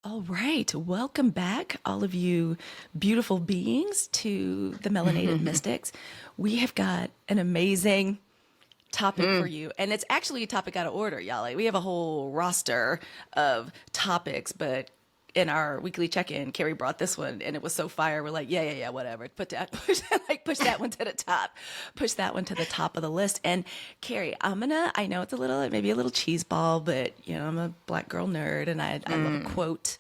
All right, welcome back, all of you beautiful beings, to the Melanated Mystics. We have got an amazing topic for Mm. you, and it's actually a topic out of order, y'all. Like, we have a whole roster of topics, but in our weekly check-in, Carrie brought this one, and it was so fire. We're like, yeah, whatever. Put that, push that one to the top, push that one to the top of the list. And Carrie, I know it's a little, maybe a little cheese ball, but I'm a black girl nerd, and I love a quote.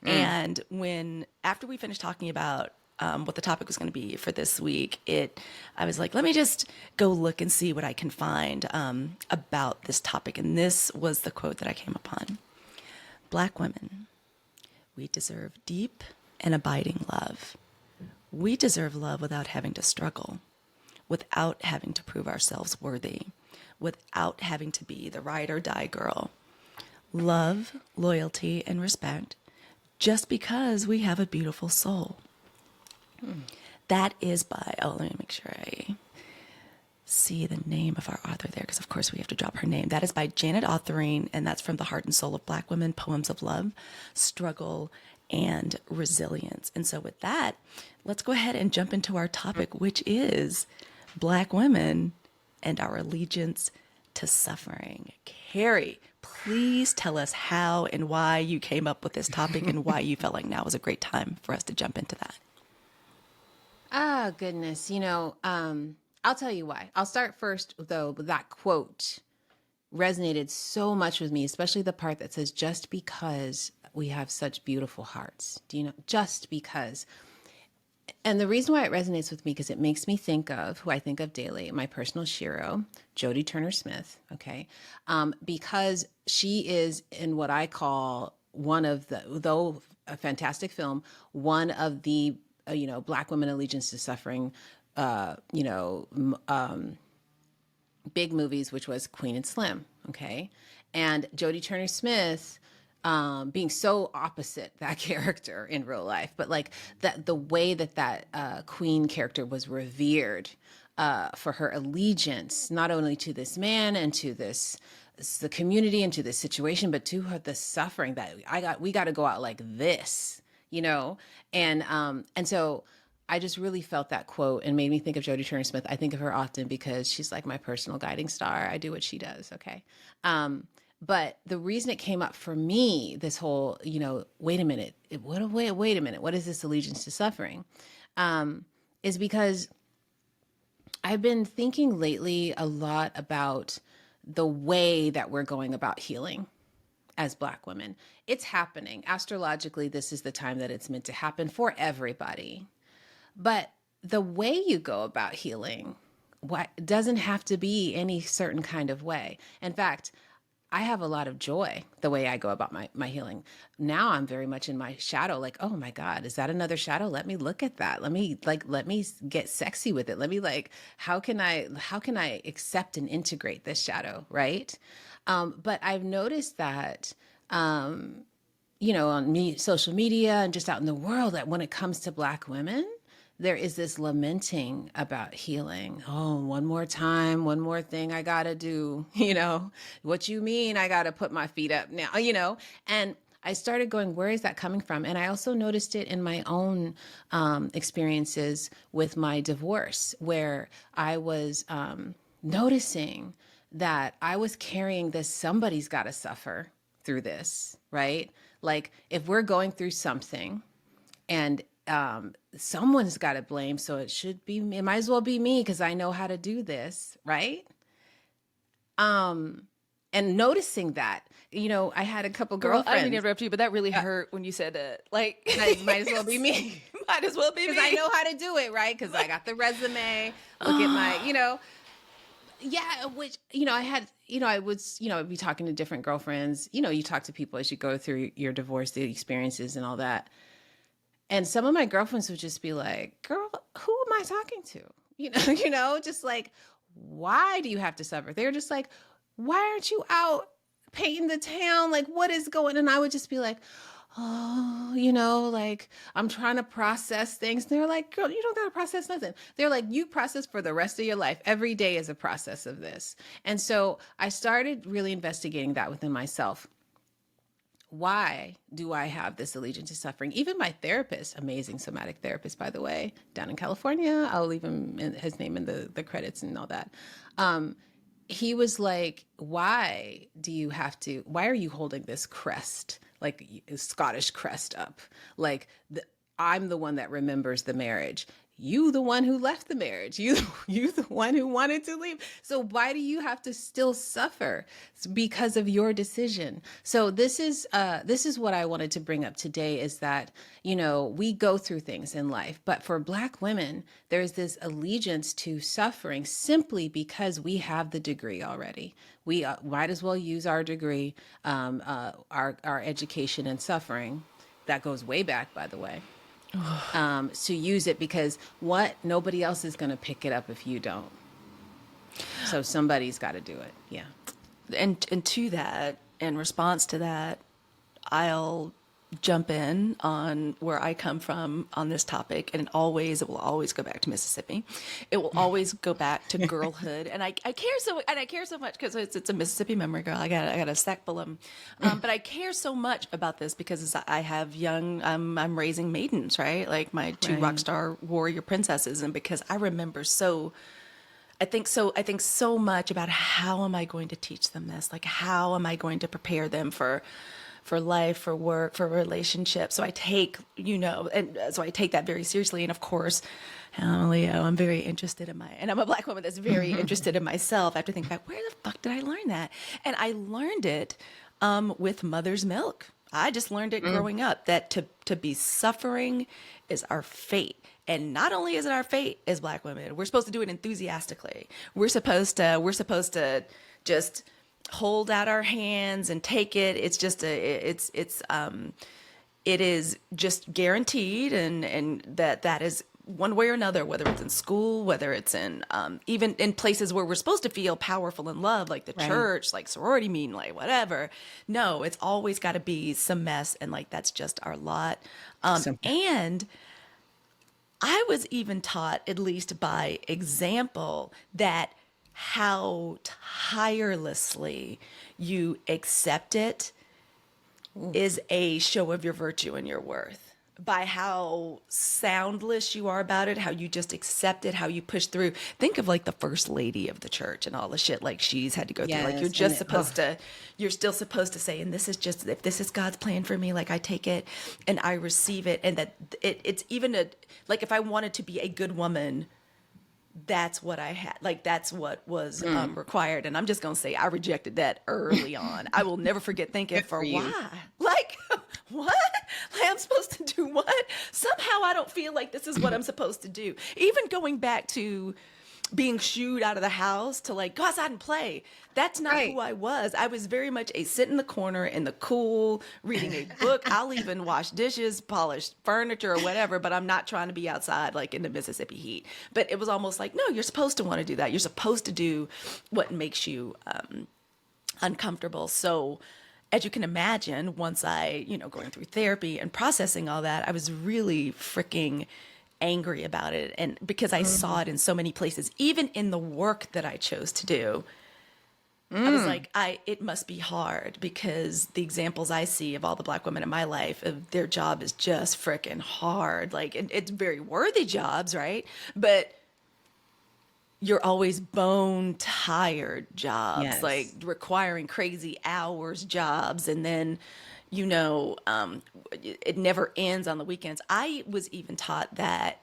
Mm. And after we finished talking about what the topic was going to be for this week, I was like, let me just go look and see what I can find about this topic. And this was the quote that I came upon. Black women, we deserve deep and abiding love. We deserve love without having to struggle, without having to prove ourselves worthy, without having to be the ride or die girl. Love, loyalty, and respect just because we have a beautiful soul. That is by, let me make sure I see the name of our author there, because of course we have to drop her name. That is by Janet Authorine, and that's from The Heart and Soul of Black Women, Poems of Love, Struggle, and Resilience. And so with that, let's go ahead and jump into our topic, which is Black women and our allegiance to suffering. Carrie, please tell us how and why you came up with this topic and why you felt like now was a great time for us to jump into that. Ah, goodness. I'll tell you why. I'll start first, though, with that quote resonated so much with me, especially the part that says, just because we have such beautiful hearts. Do you know? Just because. And the reason why it resonates with me, because it makes me think of who I think of daily, my personal shiro, Jodie Turner Smith. Okay. Because she is in what I call one of the, though a fantastic film, one of the, Black women allegiance to suffering, big movies, which was Queen and Slim. Okay. And Jodie Turner Smith, being so opposite that character in real life, but like that the way that Queen character was revered for her allegiance, not only to this man and to the community and to this situation, but to her, the suffering that we got to go out like this, and so I just really felt that quote and made me think of Jodie Turner Smith. I think of her often because she's like my personal guiding star. I do what she does. Okay. But the reason it came up for me, this whole, wait a minute, wait a minute, what is this allegiance to suffering? Is because I've been thinking lately a lot about the way that we're going about healing as Black women. It's happening. Astrologically, this is the time that it's meant to happen for everybody. But the way you go about healing doesn't have to be any certain kind of way. In fact, I have a lot of joy the way I go about my healing. Now I'm very much in my shadow, like, oh my God, is that another shadow? Let me look at that. Let me get sexy with it. Let me how can I accept and integrate this shadow, right? But I've noticed that on social media and just out in the world, that when it comes to Black women, there is this lamenting about healing. Oh, one more time, one more thing I gotta do. What you mean I gotta put my feet up now, And I started going, where is that coming from? And I also noticed it in my own experiences with my divorce, where I was noticing that I was carrying this, somebody's gotta suffer through this, right? Like if we're going through something and someone's got to blame, so it might as well be me because I know how to do this, right? And noticing that, I had a couple Girl, I didn't mean to girlfriends. interrupt you, but that really hurt when you said that. Like, Might as well be me. might as well be Because me. I know how to do it, right? Because I got the resume. Look at my, yeah, which, I had, I'd be talking to different girlfriends. You talk to people as you go through your divorce, the experiences and all that. And some of my girlfriends would just be like, girl, who am I talking to? Just like, why do you have to suffer? They're just like, why aren't you out painting the town? Like, what is going on? And I would just be like, oh, like I'm trying to process things. And they're like, girl, you don't got to process nothing. They're like, you process for the rest of your life. Every day is a process of this. And so I started really investigating that within myself. why do I have this allegiance to suffering? Even my therapist, amazing somatic therapist, by the way, down in California, I'll leave his name in the credits and all that. He was like, why are you holding this crest, like a Scottish crest up? Like, I'm the one that remembers the marriage. You the one who left the marriage. You the one who wanted to leave. So why do you have to still suffer? It's because of your decision. So this is what I wanted to bring up today, is that, we go through things in life, but for Black women, there's this allegiance to suffering simply because we have the degree already. We might as well use our degree, our education in suffering. That goes way back, by the way. To use it, because nobody else is going to pick it up if you don't. So somebody's got to do it. Yeah. And to that, in response to that, I'll jump in on where I come from on this topic, and it will always go back to Mississippi. It will always go back to girlhood, and I care so much because it's a Mississippi memory, girl. I got a sack full of them, but I care so much about this because I have I'm raising maidens, right? Like my two rock star warrior princesses, and because I remember I think so much about how am I going to teach them this? Like, how am I going to prepare them for life, for work, for relationships? So I take, so I take that very seriously. And of course, I'm a Leo, I'm very interested and I'm a Black woman that's very interested in myself. I have to think back, where the fuck did I learn that? And I learned it with mother's milk. I just learned it growing up, that to be suffering is our fate. And not only is it our fate as Black women, we're supposed to do it enthusiastically. We're supposed to just hold out our hands and take it. It's just it is just guaranteed, and that is one way or another, whether it's in school, whether it's in even in places where we're supposed to feel powerful in love, like the church, like sorority meeting, like whatever. No, it's always got to be some mess, and like that's just our lot. And I was even taught, at least by example, that how tirelessly you accept it is a show of your virtue and your worth. By how soundless you are about it, how you just accept it, how you push through. Think of like the first lady of the church and all the shit like she's had to go through. Like you're still supposed to say, and this is just, if this is God's plan for me, like I take it and I receive it. And that it's even like if I wanted to be a good woman, that's what I had. Like, that's what was required. And I'm just going to say, I rejected that early on. I will never forget thinking, for why? Like, what? Like, I'm supposed to do what? Somehow I don't feel like this is what I'm supposed to do. Even going back to being shooed out of the house to like go outside and play. That's not who I was. I was very much a sit in the corner in the cool, reading a book. I'll even wash dishes, polish furniture or whatever, but I'm not trying to be outside like in the Mississippi heat. But it was almost like, no, you're supposed to want to do that. You're supposed to do what makes you uncomfortable. So as you can imagine, once I, going through therapy and processing all that, I was really freaking angry about it. And because I saw it in so many places, even in the work that I chose to do, I was like, it must be hard, because the examples I see of all the Black women in my life, of their job is just freaking hard. Like, it's very worthy jobs, right? But you're always bone tired jobs, like requiring crazy hours jobs. And then, it never ends on the weekends. I was even taught that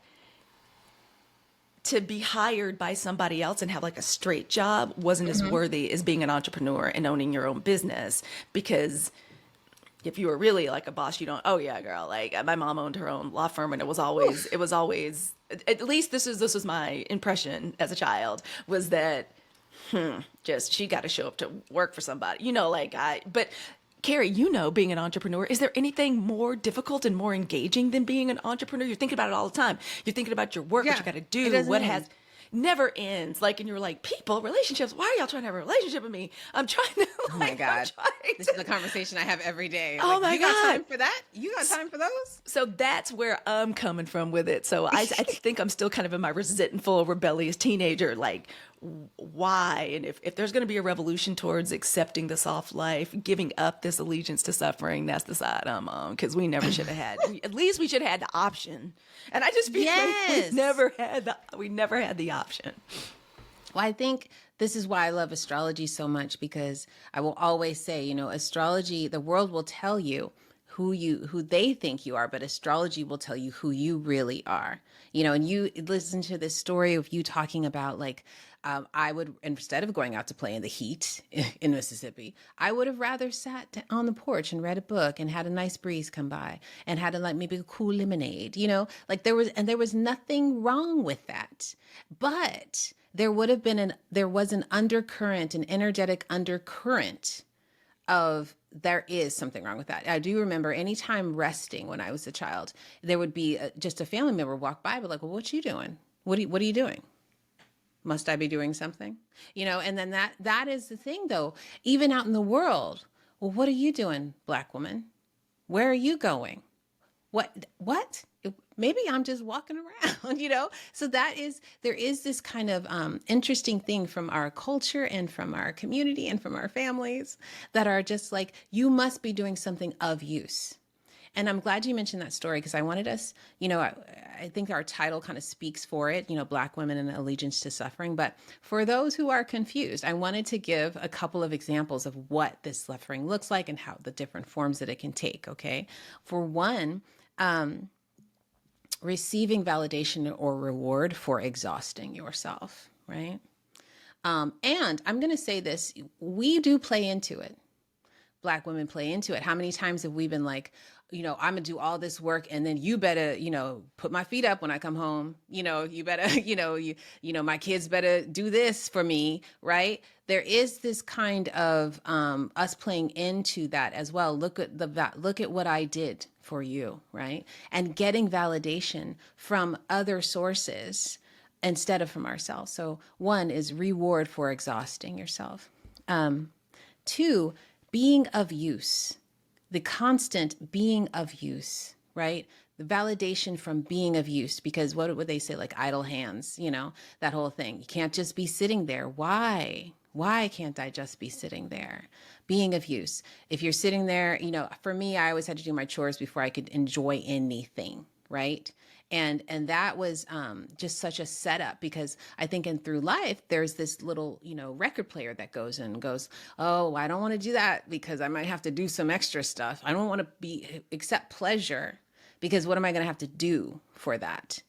to be hired by somebody else and have like a straight job wasn't as worthy as being an entrepreneur and owning your own business. Because if you were really like a boss, oh yeah, girl, like my mom owned her own law firm, and it was always, at least this was my impression as a child, was that, just, she got to show up to work for somebody, but Karrie, being an entrepreneur, is there anything more difficult and more engaging than being an entrepreneur? You're thinking about it all the time. You're thinking about your work, what you got to do, never ends. Like, and you're like, people, relationships, why are y'all trying to have a relationship with me? I'm trying to, oh my God. This is a conversation I have every day. Oh like, my you God. got time for that? You got time for those? So that's where I'm coming from with it. So I think I'm still kind of in my resentful, rebellious teenager. Like, why, and if there's going to be a revolution towards accepting the soft life, giving up this allegiance to suffering, that's the side I'm on, because we never should have at least we should have had the option. And I just feel like Yes. we never had the option. Well, I think this is why I love astrology so much, because I will always say, astrology, the world will tell you who they think you are, but astrology will tell you who you really are. And you listen to this story of you talking about like, I would, instead of going out to play in the heat in Mississippi, I would have rather sat on the porch and read a book and had a nice breeze come by and had like maybe a cool lemonade, like there was nothing wrong with that. But there was an undercurrent, an energetic undercurrent of there is something wrong with that. I do remember anytime resting when I was a child, there would be just a family member walk by, but like, well, what you doing? What are you doing? Must I be doing something? And then that is the thing though, even out in the world. Well, what are you doing, Black woman? Where are you going? What? Maybe I'm just walking around, So there is this kind of interesting thing from our culture and from our community and from our families that are just like, you must be doing something of use. And I'm glad you mentioned that story, because I wanted us, I think our title kind of speaks for it, Black women and allegiance to suffering. But for those who are confused, I wanted to give a couple of examples of what this suffering looks like and how the different forms that it can take. Okay. For one, receiving validation or reward for exhausting yourself, right? And I'm going to say this, we do play into it. Black women play into it. How many times have we been like, I'm going to do all this work and then you better, put my feet up when I come home. You better, my kids better do this for me, right? There is this kind of us playing into that as well. Look at what I did for you, right? And getting validation from other sources instead of from ourselves. So one is reward for exhausting yourself. Two, being of use, the constant being of use, right? The validation from being of use, because what would they say? Like idle hands, that whole thing. You can't just be sitting there. Why? Why can't I just be sitting there? Being of use. If you're sitting there, for me, I always had to do my chores before I could enjoy anything, right? And that was just such a setup, because I think in through life, there's this little, record player that goes in and goes, oh, I don't want to do that because I might have to do some extra stuff. I don't want to accept pleasure, because what am I going to have to do for that?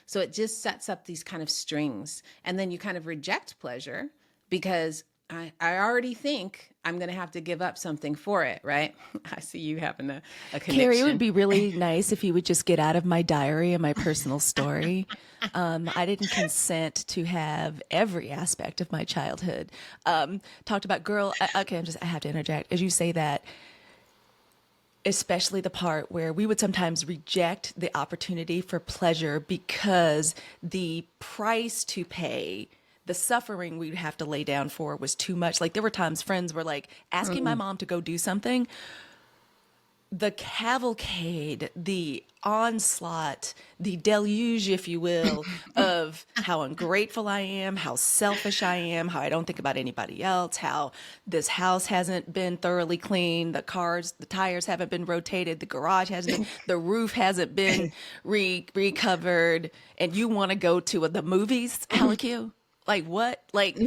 So it just sets up these kind of strings. And then you kind of reject pleasure because I already think I'm going to have to give up something for it, right? I see you having a connection. Carrie, it would be really nice if you would just get out of my diary and my personal story. I didn't consent to have every aspect of my childhood talked about. Girl, okay, I have to interject. As you say that, especially the part where we would sometimes reject the opportunity for pleasure because the price to pay, the suffering we'd have to lay down for, was too much. Like there were times friends were like asking my mom to go do something. The cavalcade, the onslaught, the deluge, if you will, of how ungrateful I am, how selfish I am, how I don't think about anybody else, how this house hasn't been thoroughly cleaned, the tires haven't been rotated, the garage hasn't been, the roof hasn't been recovered, and you want to go to the movies, Halicue? Like what? Like,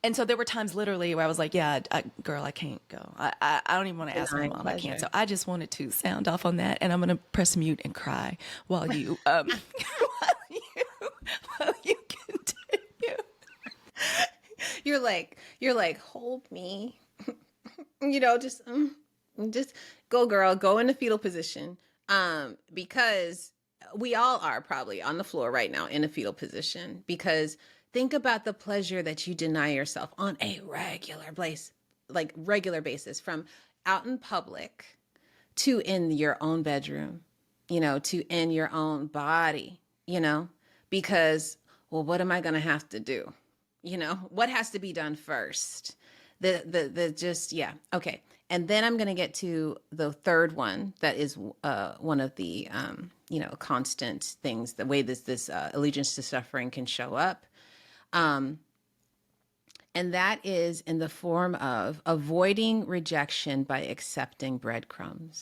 and so there were times literally where I was like, yeah, girl, I can't go. I don't even want to ask my mom. I can't. So I just wanted to sound off on that. And I'm going to press mute and cry while you, while you continue. You're like, hold me, just go, girl, go into fetal position. Because we all are probably on the floor right now in a fetal position, because think about the pleasure that you deny yourself on a regular basis, from out in public to in your own bedroom, to in your own body, because, well, what am I going to have to do? What has to be done first? Yeah. Okay. And then I'm going to get to the third one. That is one of the, constant things, the way this allegiance to suffering can show up. And that is in the form of avoiding rejection by accepting breadcrumbs.